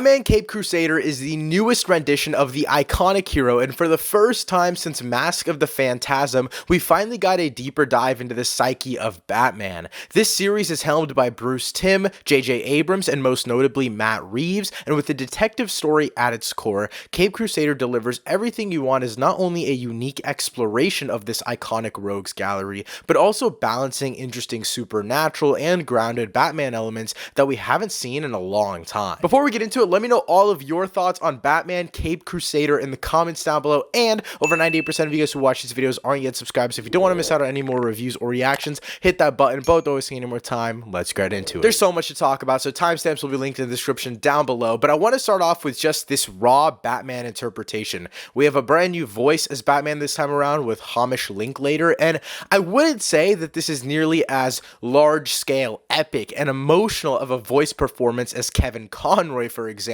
Batman Caped Crusader is the newest rendition of the iconic hero, and for the first time since Mask of the Phantasm, we finally got a deeper dive into the psyche of Batman. This series is helmed by Bruce Timm, J.J. Abrams, and most notably Matt Reeves, and with the detective story at its core, Caped Crusader delivers everything you want as not only a unique exploration of this iconic rogues gallery, but also balancing interesting supernatural and grounded Batman elements that we haven't seen in a long time. Before we get into it, let me know all of your thoughts on Batman Caped Crusader in the comments down below, and over 98% of you guys who watch these videos aren't yet subscribed, so if you don't want to miss out on any more reviews or reactions, hit that button. But don't waste any more time, let's get into it. There's so much to talk about, so timestamps will be linked in the description down below, but I want to start off with just this raw Batman interpretation. We have a brand new voice as Batman this time around with Hamish Linklater, and I wouldn't say that this is nearly as large-scale, epic, and emotional of a voice performance as Kevin Conroy, for example,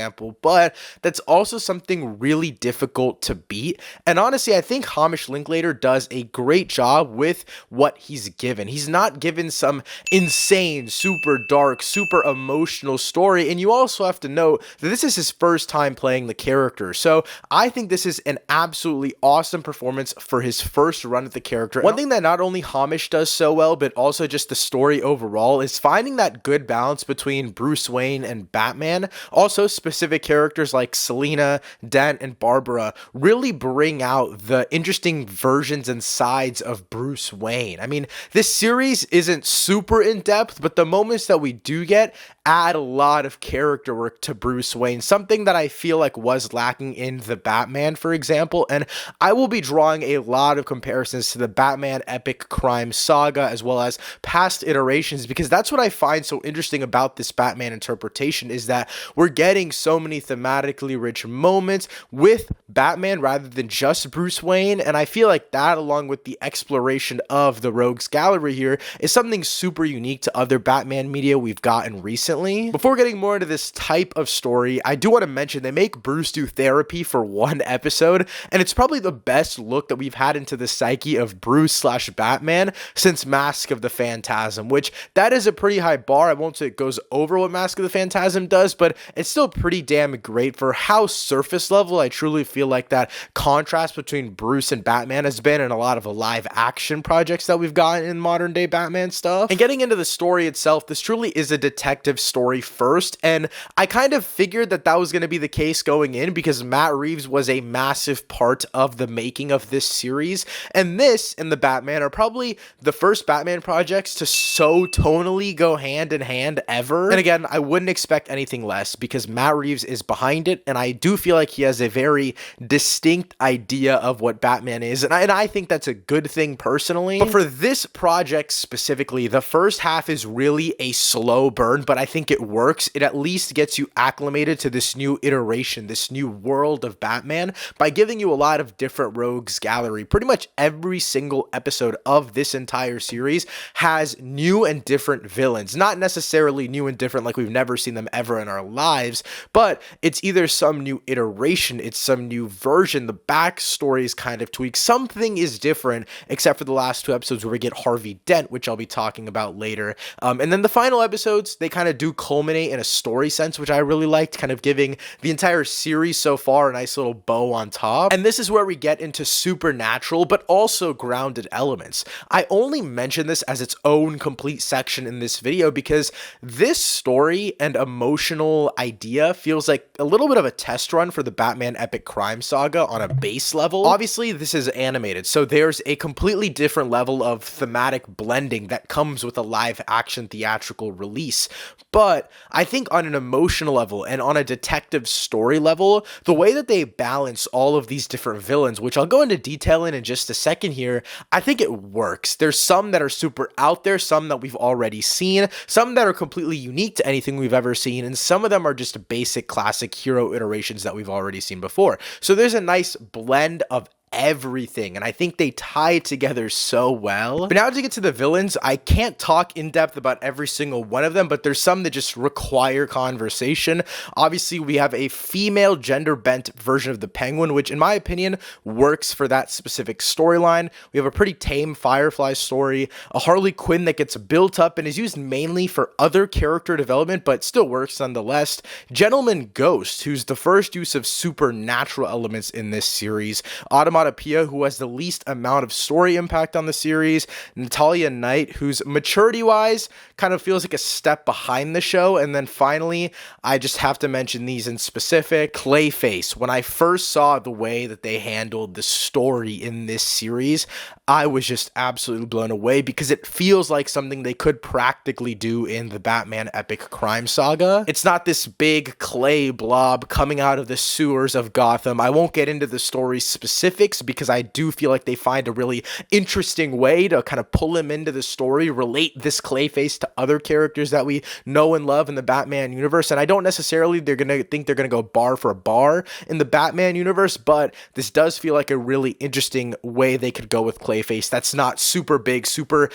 but that's also something really difficult to beat. And honestly, I think Hamish Linklater does a great job with what he's given. He's not given some insane, super dark, super emotional story, and you also have to note that this is his first time playing the character, so I think this is an absolutely awesome performance for his first run at the character. One thing that not only Hamish does so well, but also just the story overall, is finding that good balance between Bruce Wayne and Batman. Also, specific characters like Selina, Dent, and Barbara really bring out the interesting versions and sides of Bruce Wayne. I mean, this series isn't super in-depth, but the moments that we do get add a lot of character work to Bruce Wayne, something that I feel like was lacking in the Batman, for example, and I will be drawing a lot of comparisons to the Batman epic crime saga as well as past iterations, because that's what I find so interesting about this Batman interpretation, is that we're getting so many thematically rich moments with Batman rather than just Bruce Wayne, and I feel like that, along with the exploration of the rogues gallery here, is something super unique to other Batman media we've gotten recently. Before getting more into this type of story, I do want to mention they make Bruce do therapy for one episode, and it's probably the best look that we've had into the psyche of Bruce/Batman since Mask of the Phantasm, which that is a pretty high bar. I won't say it goes over what Mask of the Phantasm does, but it's still pretty damn great for how surface level I truly feel like that contrast between Bruce and Batman has been in a lot of live action projects that we've gotten in modern day Batman stuff. And getting into the story itself, this truly is a detective story first, and I kind of figured that that was going to be the case going in because Matt Reeves was a massive part of the making of this series, and this and the Batman are probably the first Batman projects to so tonally go hand in hand ever. And again, I wouldn't expect anything less because Matt Reeves is behind it, and I do feel like he has a very distinct idea of what Batman is, and I think that's a good thing personally. But for this project specifically, the first half is really a slow burn, but I think it works. It at least gets you acclimated to this new iteration, this new world of Batman, by giving you a lot of different rogues gallery. Pretty much every single episode of this entire series has new and different villains. Not necessarily new and different like we've never seen them ever in our lives, but it's either some new iteration, it's some new version, the backstory is kind of tweaked, something is different, except for the last two episodes where we get Harvey Dent, which I'll be talking about later. And then the final episodes, they kind of do culminate in a story sense, which I really liked, kind of giving the entire series so far a nice little bow on top. And this is where we get into supernatural but also grounded elements. I only mention this as its own complete section in this video because this story and emotional idea feels like a little bit of a test run for the Batman epic crime saga on a base level. Obviously, this is animated, so there's a completely different level of thematic blending that comes with a live action theatrical release. But I think on an emotional level and on a detective story level, the way that they balance all of these different villains, which I'll go into detail in just a second here, I think it works. There's some that are super out there, some that we've already seen, some that are completely unique to anything we've ever seen, and some of them are just basic classic hero iterations that we've already seen before. So there's a nice blend of everything, and I think they tie it together so well. But now to get to the villains, I can't talk in depth about every single one of them, but there's some that just require conversation. Obviously, we have a female gender-bent version of the Penguin, which in my opinion works for that specific storyline. We have a pretty tame Firefly story, a Harley Quinn that gets built up and is used mainly for other character development, but still works nonetheless. Gentleman Ghost, who's the first use of supernatural elements in this series. Automatopoeia, who has the least amount of story impact on the series. Natalia Knight, whose maturity-wise kind of feels like a step behind the show. And then finally, I just have to mention these in specific. Clayface. When I first saw the way that they handled the story in this series, I was just absolutely blown away because it feels like something they could practically do in the Batman epic crime saga. It's not this big clay blob coming out of the sewers of Gotham. I won't get into the story specifics because I do feel like they find a really interesting way to kind of pull him into the story, relate this Clayface to other characters that we know and love in the Batman universe. And I don't necessarily they're gonna go bar for bar in the Batman universe, but this does feel like a really interesting way they could go with Clayface that's not super big, super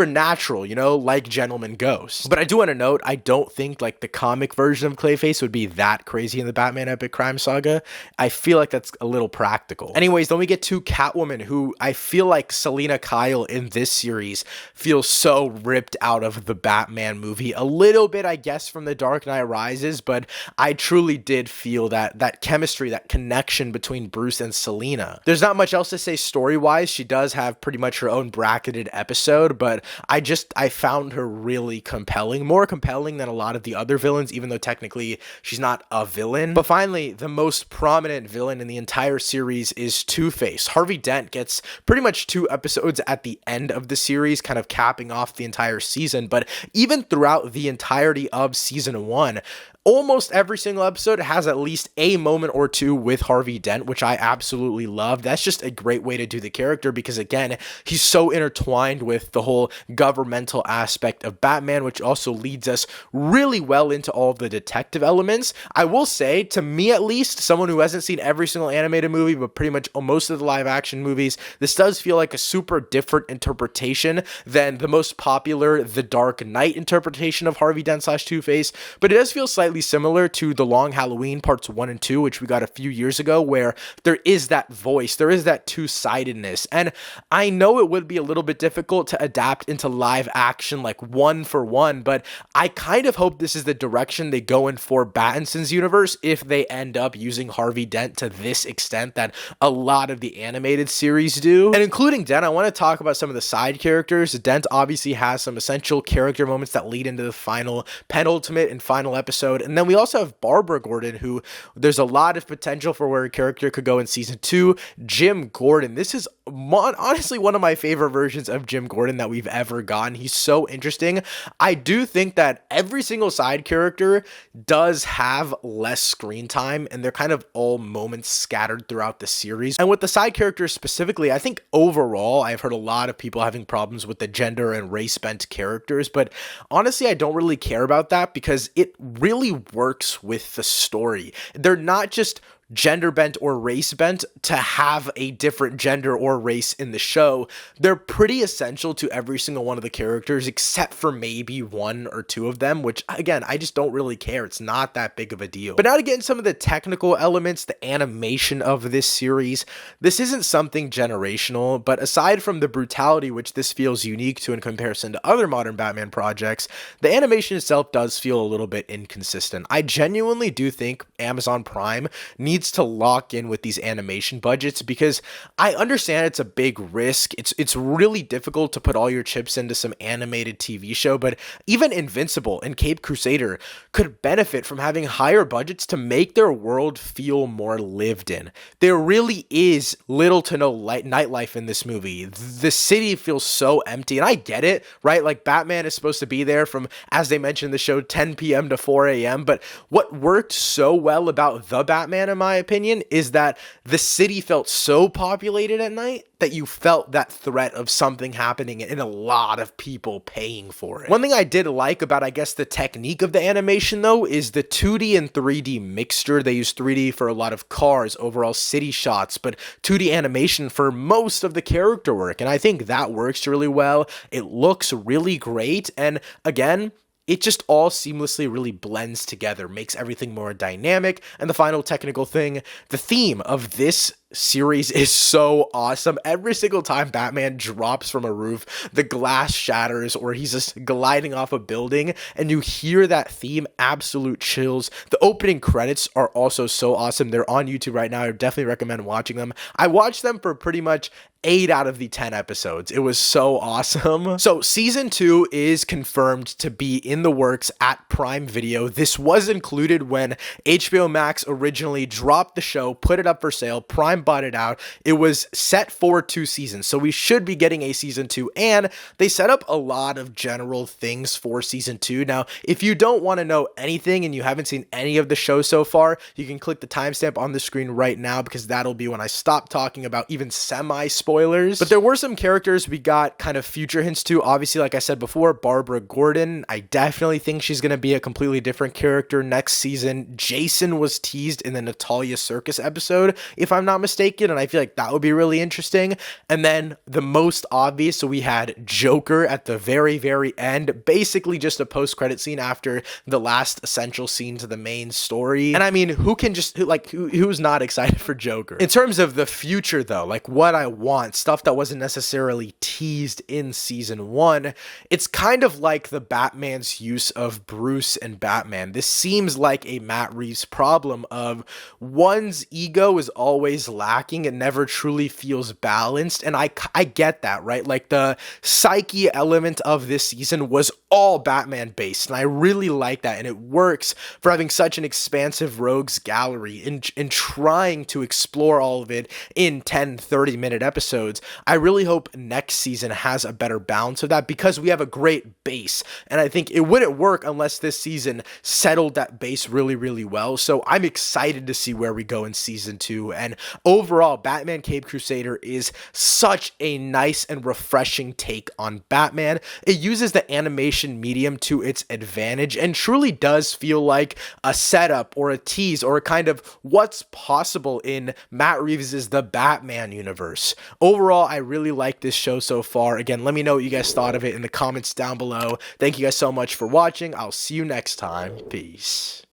natural, you know, like Gentleman Ghost. But I do want to note, I don't think like the comic version of Clayface would be that crazy in the Batman epic crime saga. I feel like that's a little practical. Anyways, then we get to Catwoman, who I feel like Selina Kyle in this series feels so ripped out of the Batman movie. A little bit, I guess, from The Dark Knight Rises, but I truly did feel that chemistry, that connection between Bruce and Selina. There's not much else to say story-wise. She does have pretty much her own bracketed episode, but I found her really compelling, more compelling than a lot of the other villains, even though technically she's not a villain. But finally, the most prominent villain in the entire series is Two-Face. Harvey Dent gets pretty much 2 episodes at the end of the series, kind of capping off the entire season, but even throughout the entirety of season 1, almost every single episode has at least a moment or two with Harvey Dent, which I absolutely love. That's just a great way to do the character because, again, he's so intertwined with the whole governmental aspect of Batman, which also leads us really well into all of the detective elements. I will say, to me at least, someone who hasn't seen every single animated movie, but pretty much most of the live action movies, this does feel like a super different interpretation than the most popular The Dark Knight interpretation of Harvey Dent / Two-Face, but it does feel slightly similar to The Long Halloween parts 1 and 2, which we got a few years ago, where there is that voice, there is that two-sidedness, and I know it would be a little bit difficult to adapt into live action like one for one, but I kind of hope this is the direction they go in for Pattinson's universe if they end up using Harvey Dent to this extent that a lot of the animated series do. And including Dent, I want to talk about some of the side characters. Dent obviously has some essential character moments that lead into the penultimate and final episode. And then we also have Barbara Gordon, who there's a lot of potential for where a character could go in season 2. Jim Gordon. This is honestly one of my favorite versions of Jim Gordon that we've ever gotten. He's so interesting. I do think that every single side character does have less screen time, and they're kind of all moments scattered throughout the series. And with the side characters specifically, I think overall, I've heard a lot of people having problems with the gender and race bent characters, but honestly, I don't really care about that because it really works with the story. They're not just gender bent or race bent to have a different gender or race in the show. They're pretty essential to every single one of the characters except for maybe 1 or 2 of them, which again, I just don't really care. It's not that big of a deal. But now to get into some of the technical elements, the animation of this series, this isn't something generational, but aside from the brutality which this feels unique to in comparison to other modern Batman projects, the animation itself does feel a little bit inconsistent. I genuinely do think Amazon Prime needs to lock in with these animation budgets because I understand it's a big risk. It's really difficult to put all your chips into some animated TV show, but even Invincible and Caped Crusader could benefit from having higher budgets to make their world feel more lived in. There really is little to no nightlife in this movie. The city feels so empty, and I get it, right? Like Batman is supposed to be there from, as they mentioned in the show, 10 p.m. to 4 a.m., but what worked so well about The Batman in my my opinion, is that the city felt so populated at night that you felt that threat of something happening and a lot of people paying for it. One thing I did like about, I guess, the technique of the animation, though, is the 2D and 3D mixture. They use 3D for a lot of cars, overall city shots, but 2D animation for most of the character work, and I think that works really well. It looks really great, and again, it just all seamlessly really blends together, makes everything more dynamic. And the final technical thing, the theme of this series is so awesome. Every single time Batman drops from a roof, the glass shatters or he's just gliding off a building and you hear that theme, absolute chills. The opening credits are also so awesome. They're on YouTube right now. I definitely recommend watching them. I watched them for pretty much 8 out of the 10 episodes. It was so awesome. So season 2 is confirmed to be in the works at Prime Video. This was included when HBO Max originally dropped the show, put it up for sale. Prime bought it out. It was set for 2 seasons, so we should be getting a season 2, and they set up a lot of general things for season 2. Now, if you don't want to know anything and you haven't seen any of the show so far, you can click the timestamp on the screen right now because that'll be when I stop talking about even semi-spoilers. But there were some characters we got kind of future hints to. Obviously, like I said before, Barbara Gordon. I definitely think she's going to be a completely different character next season. Jason was teased in the Natalia Circus episode, if I'm not mistaken, and I feel like that would be really interesting. And then the most obvious, so we had Joker at the very, very end, basically just a post-credit scene after the last essential scene to the main story. And I mean, who's not excited for Joker? In terms of the future though, like what I want, stuff that wasn't necessarily teased in season 1, it's kind of like the Batman's use of Bruce and Batman. This seems like a Matt Reeves problem of one's ego is always lacking. It never truly feels balanced, and I get that, right? Like the psyche element of this season was all Batman based, and I really like that, and it works for having such an expansive rogues gallery in trying to explore all of it in 10-30 minute episodes. I really hope next season has a better balance of that because we have a great base, and I think it wouldn't work unless this season settled that base really, really well. So I'm excited to see where we go in season 2, and overall, Batman Caped Crusader is such a nice and refreshing take on Batman. It uses the animation medium to its advantage and truly does feel like a setup or a tease or a kind of what's possible in Matt Reeves' The Batman universe. Overall, I really like this show so far. Again, let me know what you guys thought of it in the comments down below. Thank you guys so much for watching. I'll see you next time. Peace.